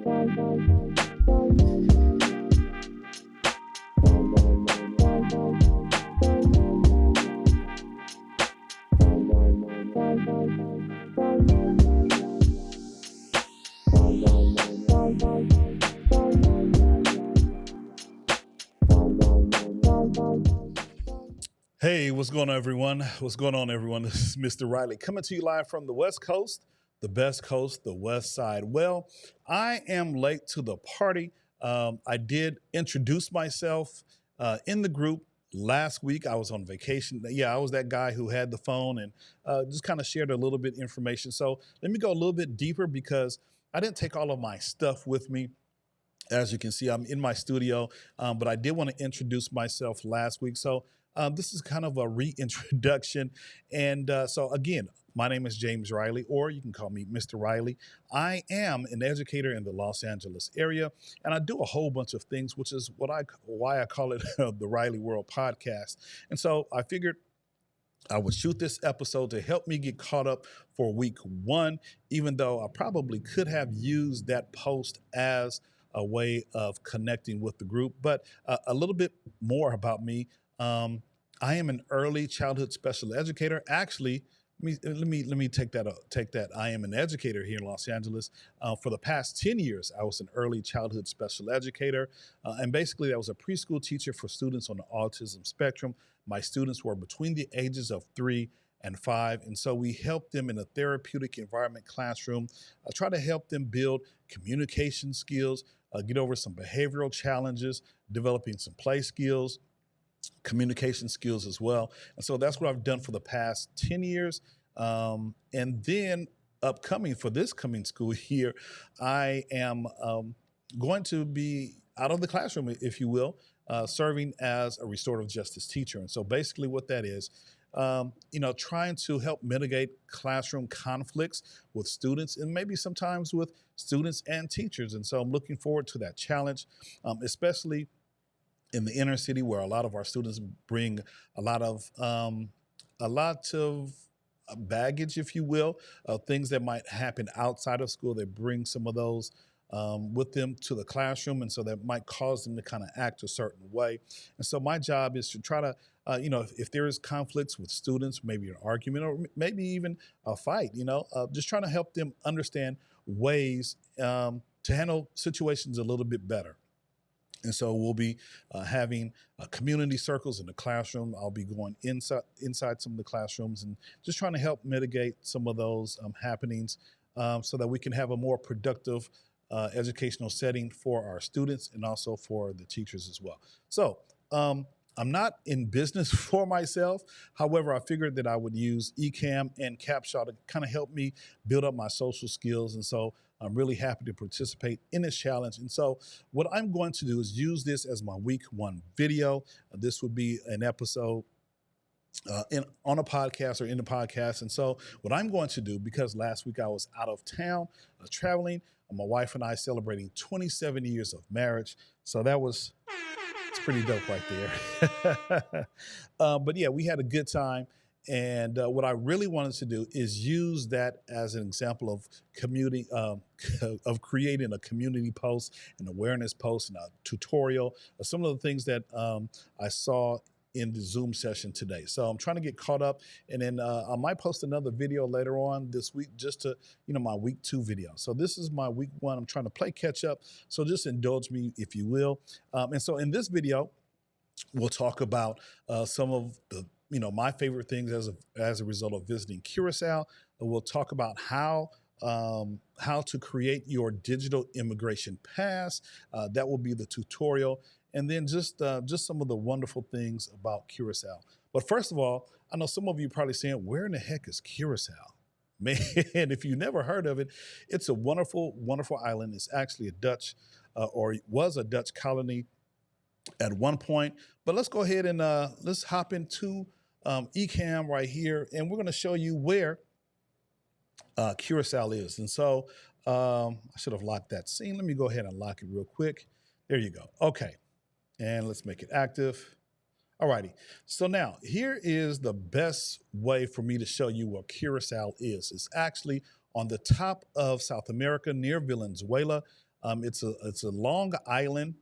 Hey, what's going on, everyone? What's going on, everyone? This is Mr. Riley coming to you live from the West Coast, the best coast, the West Side. Well, I am late to the party. I did introduce myself in the group last week. I was on vacation. Yeah, I was that guy who had the phone and just kind of shared a little bit information. So let me go a little bit deeper because I didn't take all of my stuff with me. As you can see, I'm in my studio, but I did want to introduce myself last week. So this is kind of a reintroduction. And so again, my name is James Riley, or you can call me Mr. Riley. I am an educator in the Los Angeles area, and I do a whole bunch of things, which is why I call it the Riley World podcast. And so I figured I would shoot this episode to help me get caught up for week one, even though I probably could have used that post as a way of connecting with the group. But a little bit more about me. I am an early childhood special educator. Actually, let me take that. I am an educator here in Los Angeles. For the past 10 years, I was an early childhood special educator. And basically, I was a preschool teacher for students on the autism spectrum. My students were between the ages of 3 and 5. And so we helped them in a therapeutic environment classroom, try to help them build communication skills, get over some behavioral challenges, developing some play skills, communication skills as well. And so that's what I've done for the past 10 years. And then upcoming for this coming school year, I am going to be out of the classroom, if you will, serving as a restorative justice teacher. And so basically what that is, trying to help mitigate classroom conflicts with students and maybe sometimes with students and teachers. And so I'm looking forward to that challenge, especially in the inner city where a lot of our students bring a lot of baggage, if you will, things that might happen outside of school. They bring some of those with them to the classroom, and so that might cause them to kind of act a certain way. And so my job is to try to, if there is conflicts with students, maybe an argument or maybe even a fight, just trying to help them understand ways to handle situations a little bit better. And so we'll be having community circles in the classroom. I'll be going inside some of the classrooms and just trying to help mitigate some of those happenings so that we can have a more productive educational setting for our students and also for the teachers as well. So I'm not in business for myself. However, I figured that I would use Ecamm and Capshaw to kind of help me build up my social skills. And so I'm really happy to participate in this challenge. And so what I'm going to do is use this as my week one video. This would be an episode on a podcast or in the podcast. And so what I'm going to do, because last week I was out of town traveling, my wife and I celebrating 27 years of marriage. So it's pretty dope right there. But yeah, we had a good time. And what I really wanted to do is use that as an example of community, of creating a community post, an awareness post, and a tutorial, some of the things that I saw in the Zoom session today. So I'm trying to get caught up, and then I might post another video later on this week, just to, my week 2 video. So this is my week 1. I'm trying to play catch up. So just indulge me, if you will. And so in this video, we'll talk about some of the, my favorite things as a result of visiting Curaçao. We'll talk about how to create your digital immigration pass. That will be the tutorial. And then just some of the wonderful things about Curaçao. But first of all, I know some of you probably saying, where in the heck is Curaçao? Man, if you never heard of it, it's a wonderful, wonderful island. It's actually a Dutch, or was a Dutch colony at one point. But let's go ahead and let's hop into Ecamm right here, and we're going to show you where Curaçao is. And so I should have locked that scene. Let me go ahead and lock it real quick. There you go. Okay. And let's make it active. All righty. So now here is the best way for me to show you where Curaçao is. It's actually on the top of South America near Venezuela. It's a long island.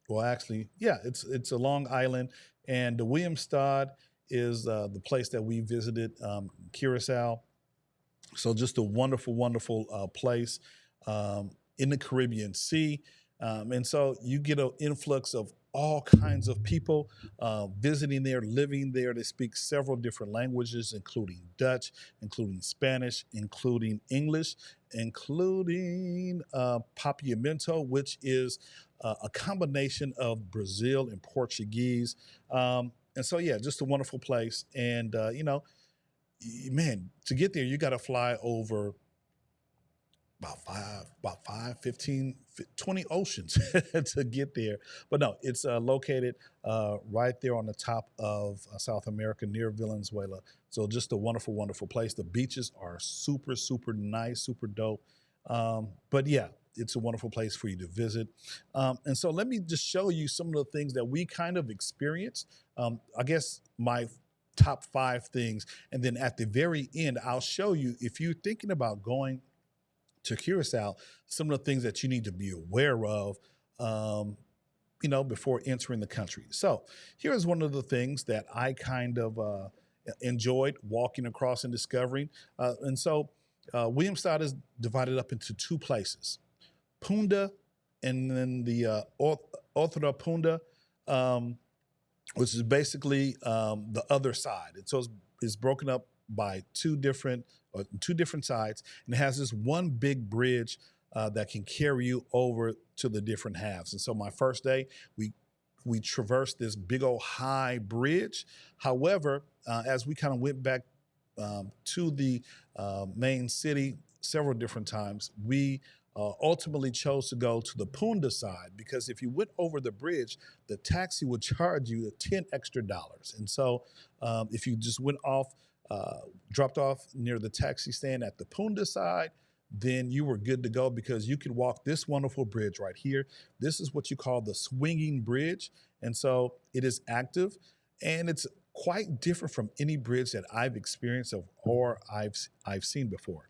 Well, actually, yeah, it's a long island, and the Williamstad is the place that we visited, Curacao. So just a wonderful, wonderful place in the Caribbean Sea. And so you get an influx of all kinds of people visiting there, living there. They speak several different languages, including Dutch, including Spanish, including English, including Papiamento, which is a combination of Brazil and Portuguese. And so, yeah, just a wonderful place. And, man, to get there, you got to fly over about 20 oceans to get there. But no, it's located right there on the top of South America near Venezuela. So just a wonderful, wonderful place. The beaches are super, super nice, super dope. But yeah, it's a wonderful place for you to visit. And so let me just show you some of the things that we kind of experienced. I guess my top 5 things. And then at the very end, I'll show you if you're thinking about going to Curacao, some of the things that you need to be aware of, before entering the country. So here's one of the things that I kind of enjoyed walking across and discovering. And so Williamstad is divided up into 2 places, Punda and then the Otra Punda, which is basically the other side. And so it's broken up by two different sides, and it has this one big bridge that can carry you over to the different halves. And so my first day, we traversed this big old high bridge. However, as we kind of went back to the main city several different times, we ultimately chose to go to the Punda side, because if you went over the bridge, the taxi would charge you $10 extra. And so if you just went off, dropped off near the taxi stand at the Punda side, then you were good to go, because you could walk this wonderful bridge right here. This is what you call the swinging bridge. And so it is active, and it's quite different from any bridge that I've experienced or I've seen before.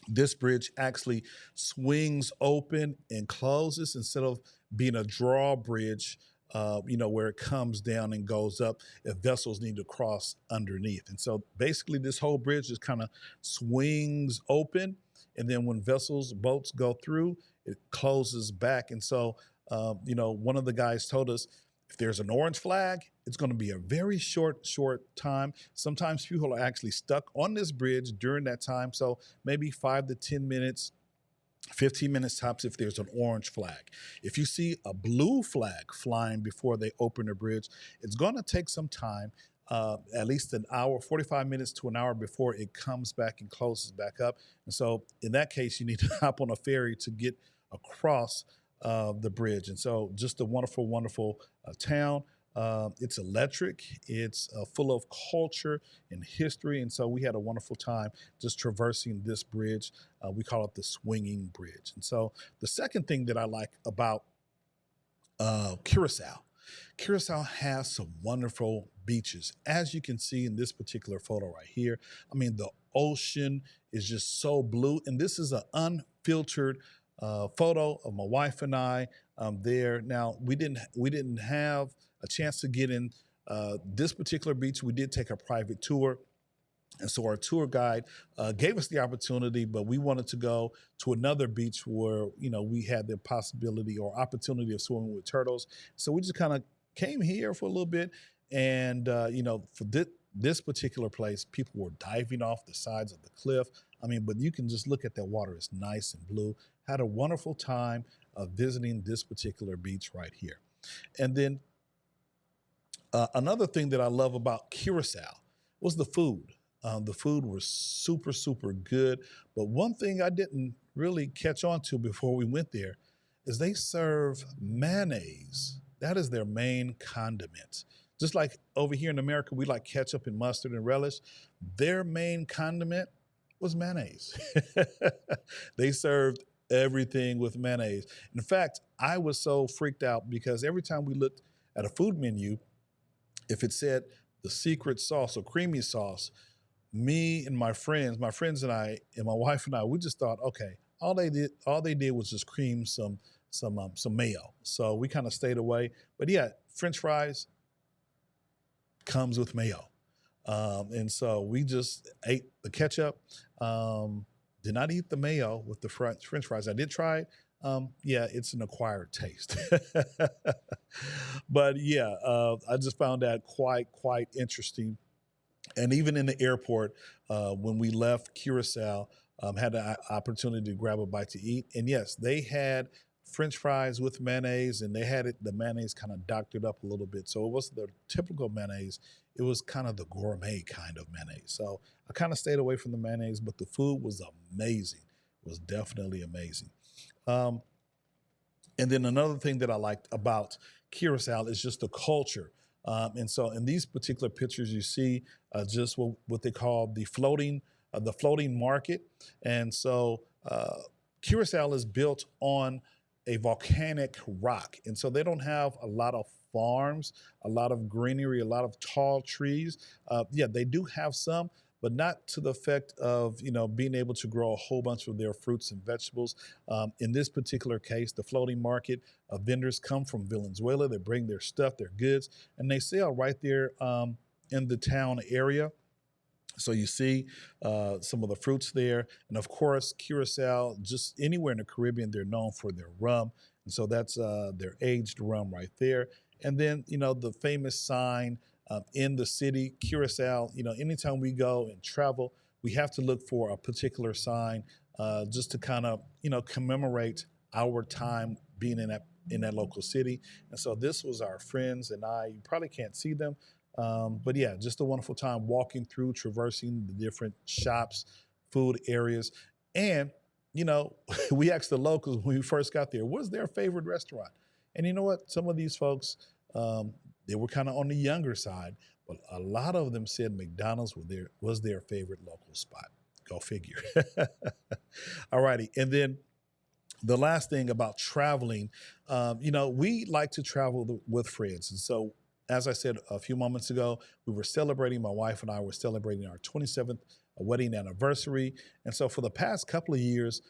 This bridge actually swings open and closes instead of being a drawbridge, where it comes down and goes up if vessels need to cross underneath. And so basically this whole bridge just kind of swings open. And then when boats go through, it closes back. And so, one of the guys told us, if there's an orange flag, it's going to be a very short time. Sometimes people are actually stuck on this bridge during that time. So maybe 5 to 10 minutes, 15 minutes tops if there's an orange flag. If you see a blue flag flying before they open the bridge, it's going to take some time, at least an hour, 45 minutes to an hour before it comes back and closes back up. And so in that case, you need to hop on a ferry to get across the bridge. And so just a wonderful, wonderful town. It's electric. It's full of culture and history. And so we had a wonderful time just traversing this bridge. We call it the swinging bridge. And so the second thing that I like about Curacao has some wonderful beaches. As you can see in this particular photo right here, I mean, the ocean is just so blue. And this is an unfiltered photo of my wife and I there. Now, we didn't have a chance to get in this particular beach. We did take a private tour. And so our tour guide gave us the opportunity, but we wanted to go to another beach where, we had the possibility or opportunity of swimming with turtles. So we just kind of came here for a little bit. And, for this particular place, people were diving off the sides of the cliff. I mean, but you can just look at that water. It's nice and blue. Had a wonderful time visiting this particular beach right here. And then another thing that I love about Curacao was the food. The food was super, super good. But one thing I didn't really catch on to before we went there is they serve mayonnaise. That is their main condiment. Just like over here in America, we like ketchup and mustard and relish. Their main condiment was mayonnaise. They served everything with mayonnaise. In fact, I was so freaked out because every time we looked at a food menu, if it said the secret sauce or creamy sauce, me and my friends and I, and my wife and I, we just thought, okay, all they did was just cream some mayo. So we kind of stayed away. But yeah, French fries comes with mayo. And so we just ate the ketchup. Did not eat the mayo with the French fries. I did try it. Yeah, it's an acquired taste. But yeah, I just found that quite interesting. And even in the airport, when we left Curacao, had the opportunity to grab a bite to eat. And yes, they had French fries with mayonnaise, and they had the mayonnaise kind of doctored up a little bit. So it wasn't the typical mayonnaise. It was kind of the gourmet kind of mayonnaise. So I kind of stayed away from the mayonnaise, but the food was amazing. It was definitely amazing. Um, and then another thing that I liked about Curacao is just the culture. And so in these particular pictures, you see just what they call the floating market. And so Curacao is built on a volcanic rock. And so they don't have a lot of farms, a lot of greenery, a lot of tall trees. Yeah, they do have some, but not to the effect of being able to grow a whole bunch of their fruits and vegetables. In this particular case, the floating market, vendors come from Venezuela. They bring their stuff, their goods, and they sell right there in the town area. So you see some of the fruits there. And of course, Curacao, just anywhere in the Caribbean, they're known for their rum. And so that's their aged rum right there. And then, the famous sign in the city, Curacao, anytime we go and travel, we have to look for a particular sign just to kind of, commemorate our time being in that local city. And so this was our friends and I. You probably can't see them, but yeah, just a wonderful time walking through, traversing the different shops, food areas. And, we asked the locals when we first got there, what's their favorite restaurant? And you know what? Some of these folks, they were kind of on the younger side, but a lot of them said McDonald's was their favorite local spot. Go figure. All righty. And then the last thing about traveling, we like to travel with friends. And so, as I said a few moments ago, my wife and I were celebrating our 27th wedding anniversary. And so, for the past couple of years,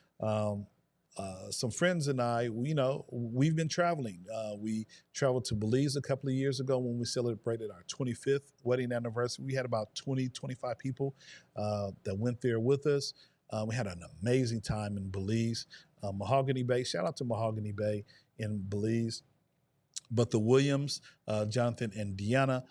some friends and I, we've been traveling. We traveled to Belize a couple of years ago when we celebrated our 25th wedding anniversary. We had about 25 people that went there with us. We had an amazing time in Belize. Mahogany Bay, shout out to Mahogany Bay in Belize. But the Williams, Jonathan and Deanna,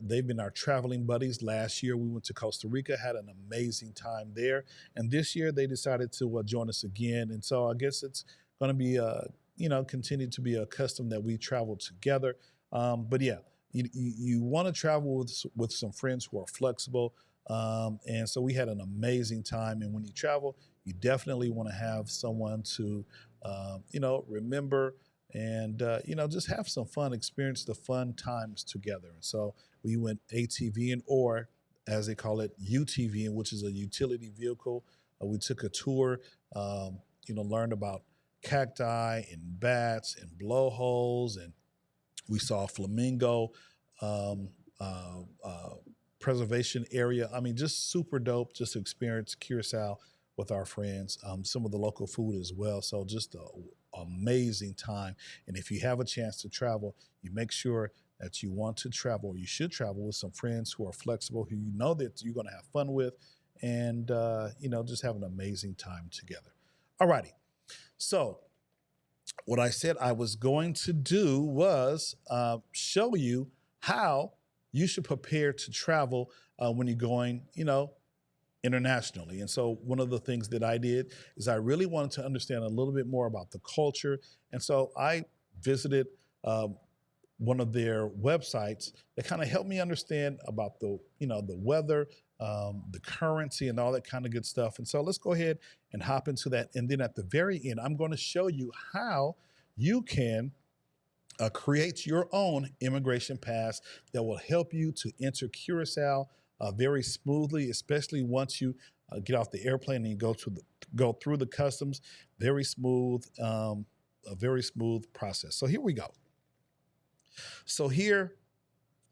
they've been our traveling buddies. Last year, we went to Costa Rica, had an amazing time there. And this year, they decided to join us again. And so I guess it's going to be, continue to be a custom that we travel together. But yeah, you want to travel with some friends who are flexible. And so we had an amazing time. And when you travel, you definitely want to have someone to, remember and, just have some fun, experience the fun times together. And so we went ATVing, or as they call it, UTVing, which is a utility vehicle. We took a tour, learned about cacti and bats and blowholes, and we saw flamingo preservation area. I mean, just super dope. Just to experience Curacao with our friends. Some of the local food as well. So just an amazing time. And if you have a chance to travel, you make sure that you want to travel, or you should travel with some friends who are flexible, who you know that you're going to have fun with, and just have an amazing time together. All righty. So what I said I was going to do was show you how you should prepare to travel when you're going, internationally. And so one of the things that I did is I really wanted to understand a little bit more about the culture. And so I visited one of their websites that kind of helped me understand about the weather, the currency, and all that kind of good stuff. And so let's go ahead and hop into that. And then at the very end, I'm going to show you how you can create your own immigration pass that will help you to enter Curacao very smoothly, especially once you get off the airplane and you go through the customs. Very smooth, a very smooth process. So here we go. So here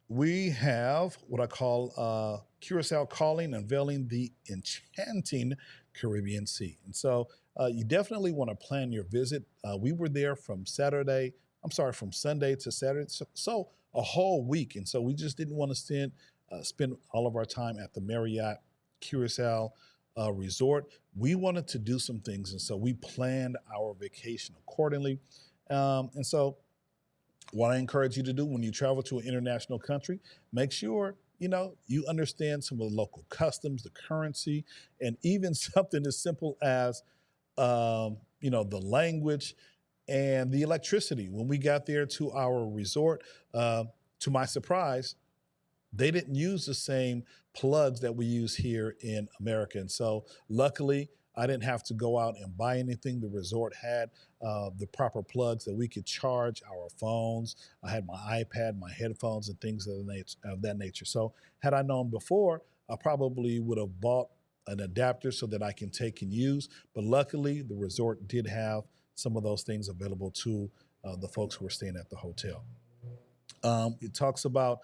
we have what I call Curacao Calling, Unveiling the Enchanting Caribbean Sea. And so you definitely want to plan your visit. We were there from from Sunday to Saturday, so a whole week. And so we just didn't want to spend all of our time at the Marriott Curacao resort. We wanted to do some things. And so we planned our vacation accordingly. And so what I encourage you to do when you travel to an international country, make sure you understand some of the local customs, the currency, and even something as simple as the language and the electricity. When we got there to our resort, to my surprise, they didn't use the same plugs that we use here in America. And so luckily, I didn't have to go out and buy anything. The resort had the proper plugs that we could charge our phones. I had my iPad, my headphones, and things of that nature. So had I known before, I probably would have bought an adapter so that I can take and use. But luckily, the resort did have some of those things available to the folks who were staying at the hotel. It talks about,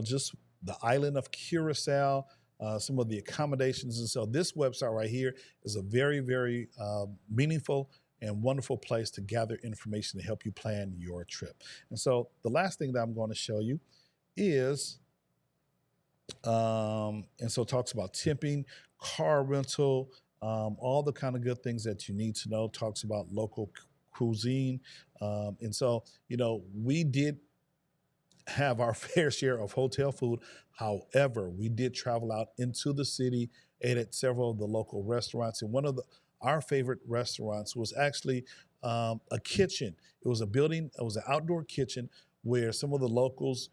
just the island of Curacao, some of the accommodations. And so this website right here is a very, very meaningful and wonderful place to gather information to help you plan your trip. And so the last thing that I'm going to show you is, and so it talks about tipping, car rental, all the kind of good things that you need to know. Talks about local cuisine. And so, we did have our fair share of hotel food. However, we did travel out into the city, ate at several of the local restaurants. And one of our favorite restaurants was actually a kitchen. It was a building, it was an outdoor kitchen where some of the locals,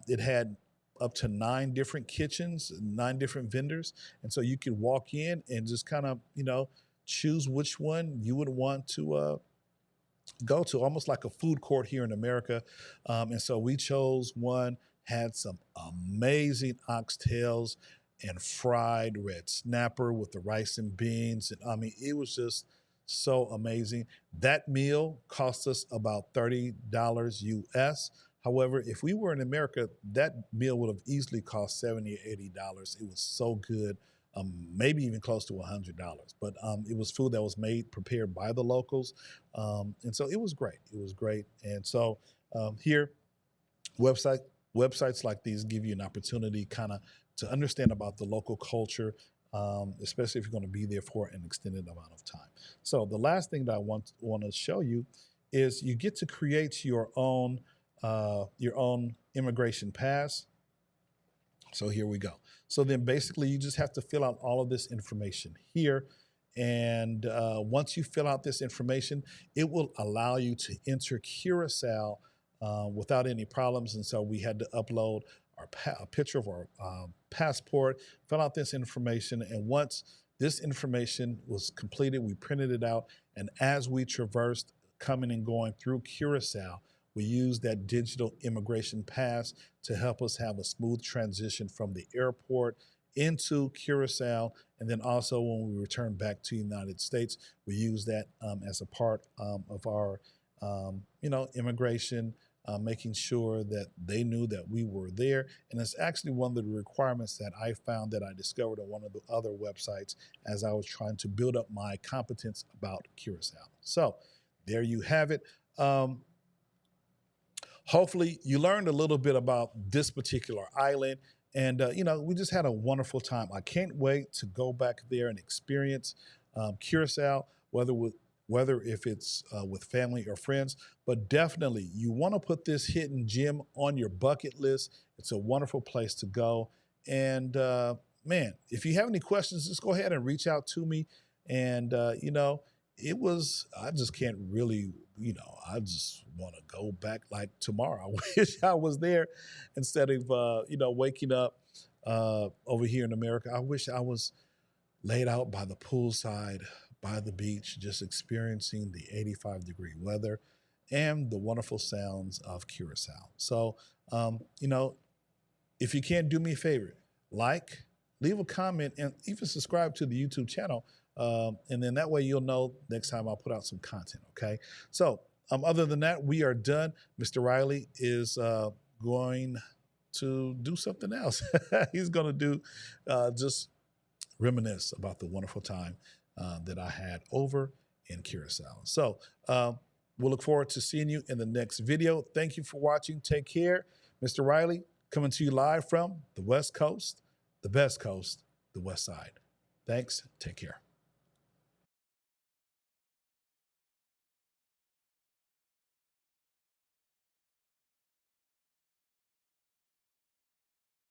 it had up to 9 different kitchens, 9 different vendors. And so you could walk in and just kind of, choose which one you would want to go to, almost like a food court here in America. And so we chose one, had some amazing oxtails and fried red snapper with the rice and beans. And I mean, it was just so amazing. That meal cost us about $30 US. However, if we were in America, that meal would have easily cost $70 or $80. It was so good. Maybe even close to $100. But it was food that was prepared by the locals. And so it was great. It was great. And so here, websites like these give you an opportunity kind of to understand about the local culture, especially if you're going to be there for an extended amount of time. So the last thing that I want to show you is you get to create your own immigration pass. So here we go. So then basically you just have to fill out all of this information here. And once you fill out this information, it will allow you to enter Curacao without any problems. And so we had to upload a picture of our passport, fill out this information. And once this information was completed, we printed it out. And as we traversed coming and going through Curacao, we used that digital immigration pass to help us have a smooth transition from the airport into Curacao. And then also when we return back to the United States, we use that as a part of our, immigration, making sure that they knew that we were there. And it's actually one of the requirements that I found that I discovered on one of the other websites as I was trying to build up my competence about Curacao. So there you have it. Hopefully you learned a little bit about this particular island. And, we just had a wonderful time. I can't wait to go back there and experience Curacao, whether if it's with family or friends. But definitely, you want to put this hidden gem on your bucket list. It's a wonderful place to go. And, man, if you have any questions, just go ahead and reach out to me. And, I just can't really, I just want to go back like tomorrow. I wish I was there instead of, waking up over here in America. I wish I was laid out by the poolside, by the beach, just experiencing the 85-degree weather and the wonderful sounds of Curacao. So, if you can, do me a favor, leave a comment, and even subscribe to the YouTube channel. And then that way you'll know next time I'll put out some content, okay? So other than that, we are done. Mr. Riley is going to do something else. He's going to just reminisce about the wonderful time that I had over in Curaçao. So we'll look forward to seeing you in the next video. Thank you for watching. Take care. Mr. Riley, coming to you live from the West Coast, the best coast, the West Side. Thanks. Take care.